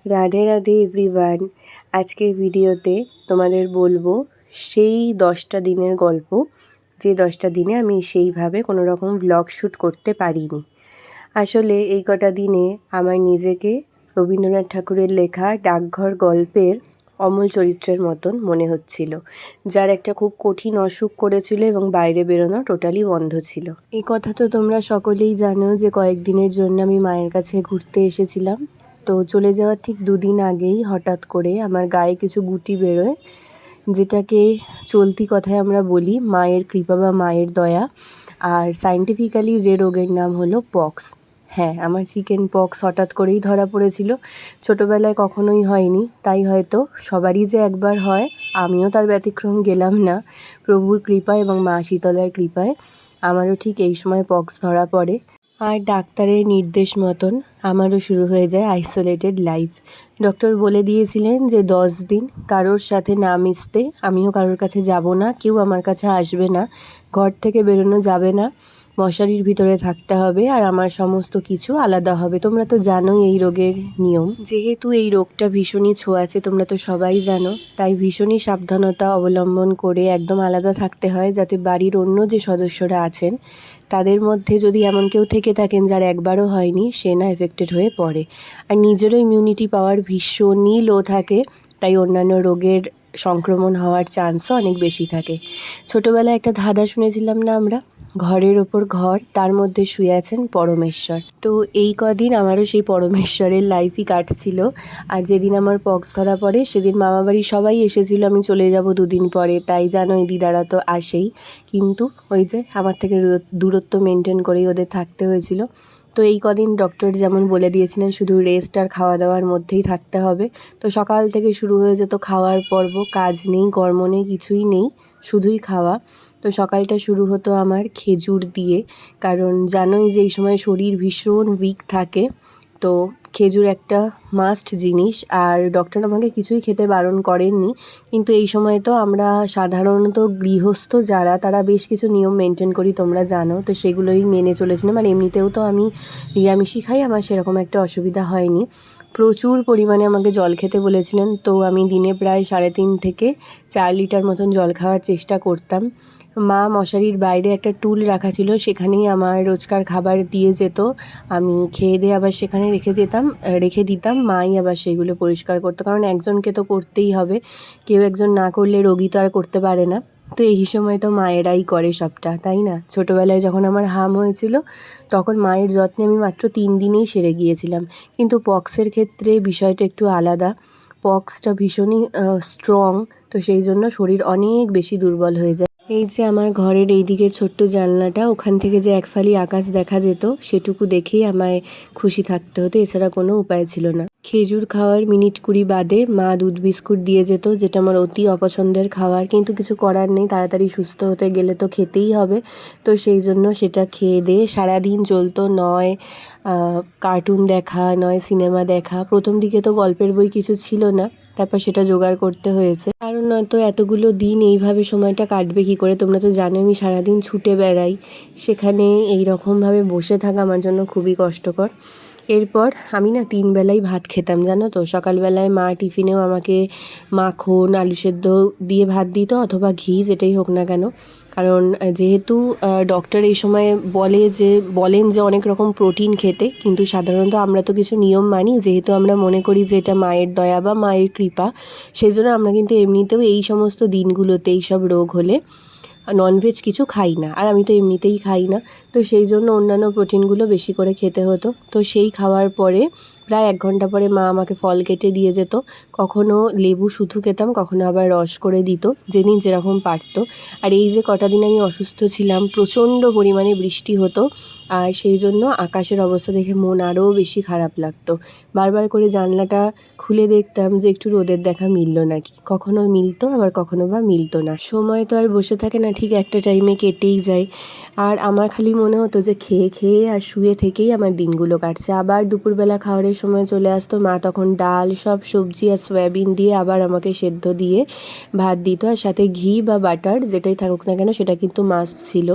Radhe Radhe everyone. আজকের ভিডিওতে তোমাদের বলবো সেই 10টা দিনের গল্প, যে 10টা দিনে আমি সেইভাবে কোনো রকম ব্লগ শ্যুট করতে পারিনি। আসলে এই কটা দিনে আমার নিজেকে রবীন্দ্রনাথ ঠাকুরের লেখা ডাকঘর গল্পের অমল চরিত্রের মতন মনে হচ্ছিল, যার একটা খুব কঠিন অসুখ করেছিল এবং বাইরে বেরোনো টোটালি বন্ধ ছিল। এই কথা তো তোমরা সকলেই জানো যে কয়েকদিনের জন্য আমি মায়ের কাছে ঘুরতে এসেছিলাম। তো চলে যাওয়ার ঠিক দুদিন আগেই হঠাৎ করে আমার গায়ে কিছু গুটি বেরোয়, যেটাকে চলতি কথায় আমরা বলি মায়ের কৃপা বা মায়ের দয়া। আর সায়েন্টিফিক্যালি যে রোগের নাম হলো পক্স। হ্যাঁ, আমার চিকেন পক্স হঠাৎ করেই ধরা পড়েছিল। ছোটোবেলায় কখনোই হয়নি, তাই হয়তো সবারই যে একবার হয়, আমিও তার ব্যতিক্রম গেলাম না। প্রভুর কৃপা এবং মা শীতলার কৃপায় আমারও ঠিক এই সময় পক্স ধরা পড়ে। আর ডাক্তারের নির্দেশ মতন আমারও শুরু হয়ে যায় আইসোলেটেড লাইফ। ডক্টর বলে দিয়েছিলেন যে 10 দিন কারোর সাথে না মিশতে, আমিও কারোর কাছে যাব না, কেউ আমার কাছে আসবে না, ঘর থেকে বেরোনো যাবে না, মশারির ভিতরে থাকতে হবে, আর আমার সমস্ত কিছু আলাদা হবে। তোমরা তো জানোই এই রোগের নিয়ম। যেহেতু এই রোগটা ভীষণই ছোঁয়াচে, তোমরা তো সবাই জানো, তাই ভীষণই সাবধানতা অবলম্বন করে একদম আলাদা থাকতে হয়, যাতে বাড়ির অন্য যে সদস্যরা আছেন তাদের মধ্যে যদি এমন কেউ থেকে থাকেন যার একবারও হয়নি, সে না এফেক্টেড হয়ে পড়ে। আর নিজেরও ইমিউনিটি পাওয়ার ভীষণই লো থাকে, তাই অন্যান্য রোগের সংক্রমণ হওয়ার চান্সও অনেক বেশি থাকে। ছোটোবেলায় একটা ধাঁধা শুনেছিলাম না আমরা, ঘরের ওপর ঘর, তার মধ্যে শুয়ে আছেন পরমেশ্বর। তো এই কদিন আমারও সেই পরমেশ্বরের লাইফই কাটছিল। আর যেদিন আমার পক্স ধরা পড়ে সেদিন মামাবাড়ি সবাই এসেছিলো, আমি চলে যাব দুদিন পরে, তাই জানোই দিদারা তো আসেই, কিন্তু ওই যে আমার থেকে দূরত্ব মেনটেন করেই ওদের থাকতে হয়েছিল। তো এই কদিন ডক্টর যেমন বলে দিয়েছিলেন শুধু রেস্ট আর খাওয়া দাওয়ার মধ্যেই থাকতে হবে। তো সকাল থেকে শুরু হয়ে যেত খাওয়ার পর্ব, কাজ নেই, কর্ম নেই, কিছুই নেই, শুধুই খাওয়া। তো সকালটা শুরু হতো আমার খেজুর দিয়ে, কারণ জানোই যে এই সময় শরীর ভীষণ উইক থাকে, তো খেজুর একটা মাস্ট জিনিস। আর ডক্টর আমাকে কিছুই খেতে বারণ করেননি, কিন্তু এই সময় তো আমরা সাধারণত গৃহস্থ যারা, তারা বেশ কিছু নিয়ম মেনটেন করি, তোমরা জানো, তো সেগুলোই মেনে চলেছিলাম। আর এমনিতেও তো আমি নিরামিষই খাই, আমার সেরকম একটা অসুবিধা হয়নি। প্রচুর পরিমাণে আমাকে জল খেতে বলেছিলেন, তো আমি দিনে প্রায় 3.5 থেকে 4 লিটার মতন জল খাওয়ার চেষ্টা করতাম। মা মশারির বাইরে একটা টুল রাখা ছিল, সেখানেই আমার রোজকার খাবার দিয়ে যেত, আমি খেয়ে দিয়ে আবার সেখানে রেখে দিতাম, মাই আবার সেগুলো পরিষ্কার করতো, কারণ একজনকে তো করতেই হবে, কেউ একজন না করলে রোগী তো আর করতে পারে না। তো এই সময় তো মায়েরাই করে সবটা, তাই না? ছোটোবেলায় যখন আমার হাম হয়েছিল তখন মায়ের যত্নে আমি মাত্র 3 দিনেই সেরে গিয়েছিলাম। কিন্তু পক্সের ক্ষেত্রে বিষয়টা একটু আলাদা। পক্সটা ভীষণই স্ট্রং, তো সেই জন্য শরীর অনেক বেশি দুর্বল হয়ে যায়। এই যে আমার ঘরের এই দিকের ছোট্ট জানলাটা, ওখান থেকে যে এক ফালি আকাশ দেখা যেত, সেটুকু দেখেই আমায় খুশি থাকতে হতো, এছাড়া কোনো উপায় ছিল না। খেজুর খাওয়ার মিনিট 20 বাদে মা দুধ বিস্কুট দিয়ে যেত, যেটা আমার অতি অপছন্দের খাবার, কিন্তু কিছু করার নেই, তাড়াতাড়ি সুস্থ হতে গেলে তো খেতেই হবে। তো সেই জন্য সেটা খেয়ে দিয়ে সারাদিন চলতো, নয় কার্টুন দেখা, নয় সিনেমা দেখা। প্রথম দিকে তো গল্পের বই কিছু ছিল না, তারপর সেটা জোগাড় করতে হয়েছে, কারণ নয়তো এতগুলো দিন এইভাবে সময়টা কাটবে কী করে? তোমরা তো জানো আমি সারাদিন ছুটে বেড়াই, সেখানে এই রকমভাবে বসে থাকা আমার জন্য খুবই কষ্টকর। এরপর আমি না 3 বেলাই ভাত খেতাম, জানো তো। সকালবেলায় মা টিফিনেও আমাকে মাখন, আলু সেদ্ধ দিয়ে ভাত দিত, অথবা ঘি, যেটাই হোক না কেন। কারণ যেহেতু ডক্টর এই সময় বলেন যে অনেক রকম প্রোটিন খেতে, কিন্তু সাধারণত আমরা তো কিছু নিয়ম মানি, যেহেতু আমরা মনে করি যে এটা মায়ের দয়া বা মায়ের কৃপা, সেই জন্য আমরা কিন্তু এমনিতেও এই সমস্ত দিনগুলোতে এইসব রোগ হলে ননভেজ কিছু খাই না, আর আমি তো এমনিতেই খাই না, তো সেই জন্য অন্যান্য প্রোটিনগুলো বেশি করে খেতে হতো। তো সেই খাওয়ার পরে প্রায় 1 ঘন্টা পরে মা আমাকে ফল কেটে দিয়ে যেত, কখনো লেবু শুধু খেতাম, কখনো আবার রস করে দিত, যেদিন যেরকম পারত। আর এই যে কটা দিন আমি অসুস্থ ছিলাম, প্রচণ্ড পরিমাণে বৃষ্টি হতো, আর সেই জন্য আকাশের অবস্থা দেখে মন আরও বেশি খারাপ লাগতো। বারবার করে জানলাটা খুলে দেখতাম যে একটু রোদের দেখা মিলল নাকি, কখনো মিলতো আবার কখনো বা মিলতো না। সময় তো আর বসে থাকে না, ঠিক একটা টাইমে কেটেই যায়। আর আমার খালি মনে হতো যে খেয়ে খেয়ে আর শুয়ে থেকেই আমার দিনগুলো কাটছে। আবার দুপুরবেলা খাবারের দুপুরের সময় চলে আসতো, মা তখন ডাল সব সবজি আর সয়াবিন দিয়ে আবার আমাকে সেদ্ধ দিয়ে ভাত দিত, আর সাথে ঘি বা বাটার যেটাই থাকুক না কেন সেটা কিন্তু মাস্ট ছিল।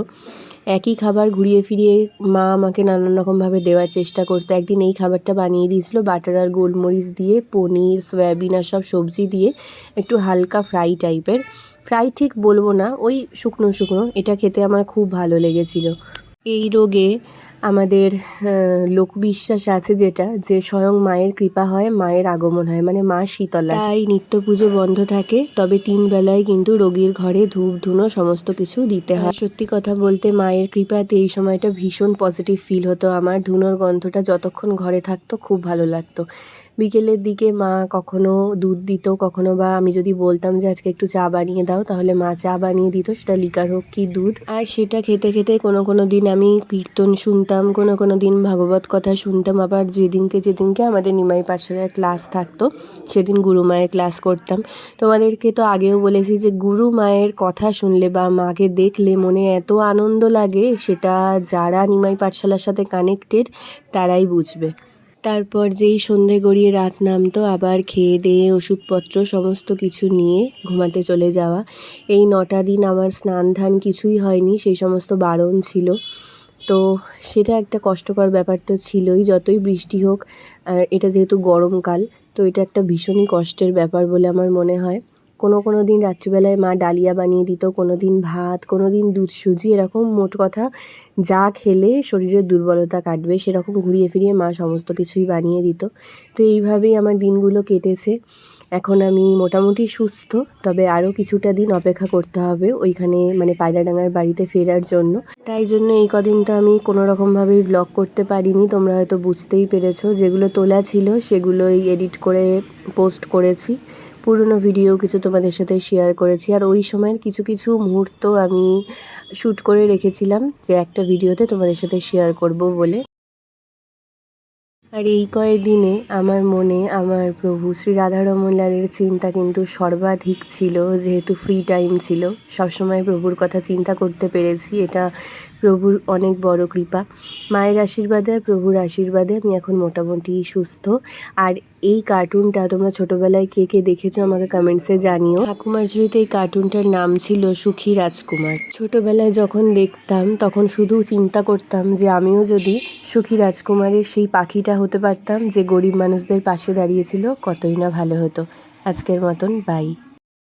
একই খাবার ঘুরিয়ে ফিরিয়ে মা আমাকে নানান রকমভাবে দেওয়ার চেষ্টা করতো। একদিন এই খাবারটা বানিয়ে দিয়েছিল বাটার আর গোলমরিচ দিয়ে, পনির সয়াবিন আর সব সবজি দিয়ে, একটু হালকা ফ্রাই টাইপের। ফ্রাই ঠিক বলবো না, ওই শুকনো শুকনো। এটা খেতে আমার খুব ভালো লেগেছিল। এই রোগে আমাদের লোকবিশ্বাস আছে যেটা, যে স্বয়ং মায়ের কৃপা হয়, মায়ের আগমন হয়, মানে মা শীতলা। তাই নিত্য পুজো বন্ধ থাকে, তবে 3 বেলায় কিন্তু রোগীর ঘরে ধূপ ধুনো সমস্ত কিছু দিতে হয়। সত্যি কথা বলতে মায়ের কৃপাতে এই সময়টা ভীষণ পজিটিভ ফিল হতো আমার। ধুনোর গন্ধটা যতক্ষণ ঘরে থাকতো খুব ভালো লাগতো। বিকেলের দিকে মা কখনো দুধ দিত, কখনো বা আমি যদি বলতাম যে আজকে একটু চা বানিয়ে দাও, তাহলে মা চা বানিয়ে দিত, সেটা লিকার হোক কি দুধ। আর সেটা খেতে খেতে কোনো দিন আমি কীর্তন শুনতাম, কোনো দিন ভাগবত কথা শুনতাম। আবার যেদিনকে আমাদের নিমাই পাঠশালার ক্লাস থাকতো সেদিন গুরু মায়ের ক্লাস করতাম। তোমাদেরকে তো আগেও বলেছি যে গুরু মায়ের কথা শুনলে বা মাকে দেখলে মনে এত আনন্দ লাগে, সেটা যারা নিমাই পাঠশালার সাথে কানেক্টেড তারাই বুঝবে। তারপর যেই সন্ধে গড়িয়ে রাত নামতো, আবার খেয়ে দেয়ে ওষুধপত্র সমস্ত কিছু নিয়ে ঘুমাতে চলে যাওয়া। এই 9টা দিন আমার স্নান ধান কিছুই হয়নি, সেই সমস্ত বারণ ছিল। তো সেটা একটা কষ্টকর ব্যাপার তো ছিলই, যতই বৃষ্টি হোক। আর এটা যেহেতু গরমকাল, তো এটা একটা ভীষণই কষ্টের ব্যাপার বলে আমার মনে হয়। কোনো দিন রাত্রিবেলায় মা ডালিয়া বানিয়ে দিত, কোনো দিন ভাত, কোনো দিন দুধ সুজি, এরকম মোট কথা যা খেলে শরীরের দুর্বলতা কাটবে সেরকম ঘুরিয়ে ফিরিয়ে মা সমস্ত কিছুই বানিয়ে দিত। তো এইভাবেই আমার দিনগুলো কেটেছে। এখন আমি মোটামুটি সুস্থ, তবে আরও কিছুটা দিন অপেক্ষা করতে হবে ওইখানে, মানে পায়রাডাঙ্গার বাড়িতে ফেরার জন্য। তাই জন্য এই কদিন তো আমি কোনো রকমভাবেই ব্লগ করতে পারিনি, তোমরা হয়তো বুঝতেই পেরেছো। যেগুলো তোলা ছিল সেগুলোই এডিট করে পোস্ট করেছি। পুরনো ভিডিও কিছু তোমাদের সাথে শেয়ার করেছি, আর ওই সময়ের কিছু মুহূর্ত আমি শ্যুট করে রেখেছিলাম যে একটা ভিডিওতে তোমাদের সাথে শেয়ার করব বলে। আর এই কয়েকদিনে আমার মনে আমার প্রভু শ্রী রাধারমণ লালের চিন্তা কিন্তু সর্বাধিক ছিল, যেহেতু ফ্রি টাইম ছিল। সবসময় প্রভুর কথা চিন্তা করতে পেরেছি, এটা প্রভুর অনেক বড় কৃপা। মায়ের আশীর্বাদে আর প্রভুর আশীর্বাদে আমি এখন মোটামুটি সুস্থ। আর এই কার্টুনটা তোমরা ছোটোবেলায় কে কে দেখেছো আমাকে কমেন্টসে জানিও। ঠাকুমার ঝুড়িতে এই কার্টুনটার নাম ছিল সুখী রাজকুমার। ছোটোবেলায় যখন দেখতাম তখন শুধু চিন্তা করতাম যে আমিও যদি সুখী রাজকুমারের সেই পাখিটা হতে পারতাম যে গরিব মানুষদের পাশে দাঁড়িয়েছিল, কতই না ভালো হতো। আজকের মতন বাই।